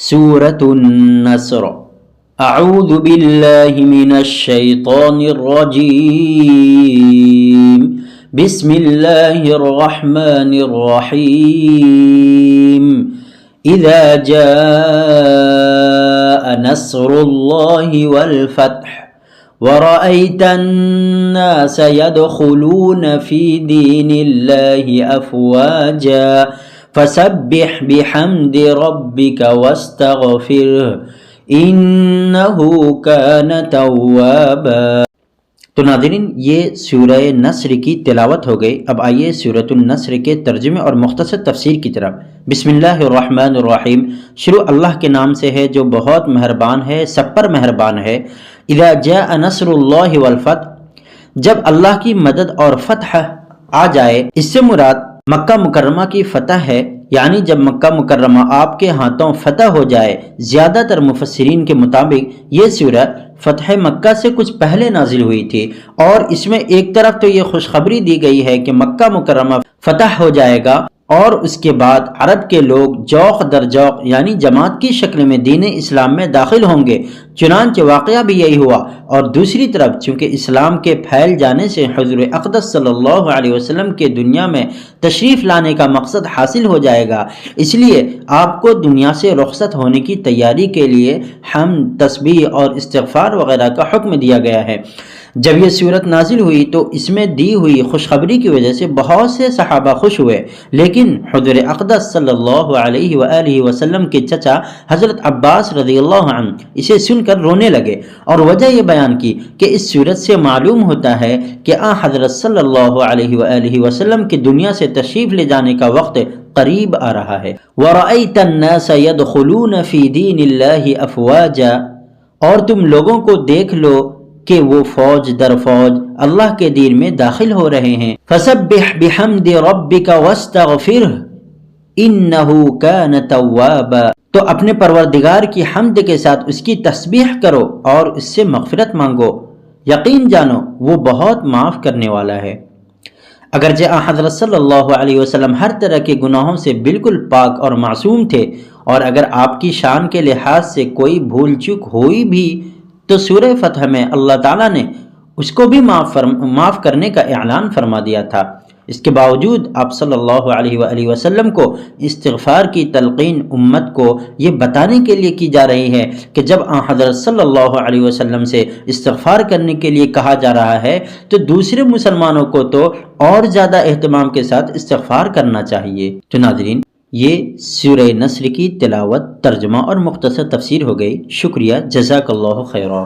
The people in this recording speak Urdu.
سورة النصر۔ اعوذ باللہ من الشیطان الرجیم، بسم اللہ الرحمن الرحیم۔ اذا جاء نصر اللہ والفتح ورأيت الناس يدخلون في دين الله أفواجا فسبح بحمد ربك واستغفره إنه كان توابا۔ تو ناظرین، یہ سورہ نصر کی تلاوت ہو گئی۔ اب آئیے سورۃ النصر کے ترجمے اور مختصر تفسیر کی طرف۔ بسم اللہ الرحمن الرحیم، شروع اللہ کے نام سے ہے جو بہت مہربان ہے، سب پر مہربان ہے۔ اذا جاء نصر اللہ والفتح، جب اللہ کی مدد اور فتح آ جائے، اس سے مراد مکہ مکرمہ کی فتح ہے، یعنی جب مکہ مکرمہ آپ کے ہاتھوں فتح ہو جائے۔ زیادہ تر مفسرین کے مطابق یہ سورہ فتح مکہ سے کچھ پہلے نازل ہوئی تھی، اور اس میں ایک طرف تو یہ خوشخبری دی گئی ہے کہ مکہ مکرمہ فتح ہو جائے گا، اور اس کے بعد عرب کے لوگ جوق در جوق یعنی جماعت کی شکل میں دین اسلام میں داخل ہوں گے۔ چنانچہ واقعہ بھی یہی ہوا۔ اور دوسری طرف چونکہ اسلام کے پھیل جانے سے حضور اقدس صلی اللہ علیہ وسلم کے دنیا میں تشریف لانے کا مقصد حاصل ہو جائے گا، اس لیے آپ کو دنیا سے رخصت ہونے کی تیاری کے لیے حمد، تسبیح اور استغفار وغیرہ کا حکم دیا گیا ہے۔ جب یہ صورت نازل ہوئی تو اس میں دی ہوئی خوشخبری کی وجہ سے بہت سے صحابہ خوش ہوئے، لیکن حضور اقدس صلی اللہ علیہ وآلہ وسلم کے چچا حضرت عباس رضی اللہ عنہ اسے سن کر رونے لگے، اور وجہ یہ بیان کی کہ اس صورت سے معلوم ہوتا ہے کہ حضرت صلی اللہ علیہ وآلہ وسلم کی دنیا سے تشریف لے جانے کا وقت قریب آ رہا ہے۔ وَرَأَيْتَ النَّاسَ يَدْخُلُونَ فِي دِينِ اللَّهِ أَفْوَاجًا، اور تم لوگوں کو دیکھ لو کہ وہ فوج در فوج اللہ کے دین میں داخل ہو رہے ہیں۔ فَسَبِّحْ بِحَمْدِ رَبِّكَ وَاسْتَغْفِرْهُ إِنَّهُ كَانَ تَوَّابًا، تو اپنے پروردگار کی حمد کے ساتھ اس کی تسبیح کرو اور اس سے مغفرت مانگو، یقین جانو وہ بہت معاف کرنے والا ہے۔ اگرچہ حضرت صلی اللہ علیہ وسلم ہر طرح کے گناہوں سے بالکل پاک اور معصوم تھے، اور اگر آپ کی شان کے لحاظ سے کوئی بھول چوک ہوئی بھی تو سورہ فتح میں اللہ تعالیٰ نے اس کو بھی معاف کرنے کا اعلان فرما دیا تھا۔ اس کے باوجود آپ صلی اللہ علیہ وآلہ وسلم کو استغفار کی تلقین امت کو یہ بتانے کے لیے کی جا رہی ہے کہ جب حضرت صلی اللہ علیہ وسلم سے استغفار کرنے کے لیے کہا جا رہا ہے تو دوسرے مسلمانوں کو تو اور زیادہ اہتمام کے ساتھ استغفار کرنا چاہیے۔ تو ناظرین، یہ سورہ نصر کی تلاوت، ترجمہ اور مختصر تفسیر ہو گئی۔ شکریہ، جزاک اللہ خیرہ۔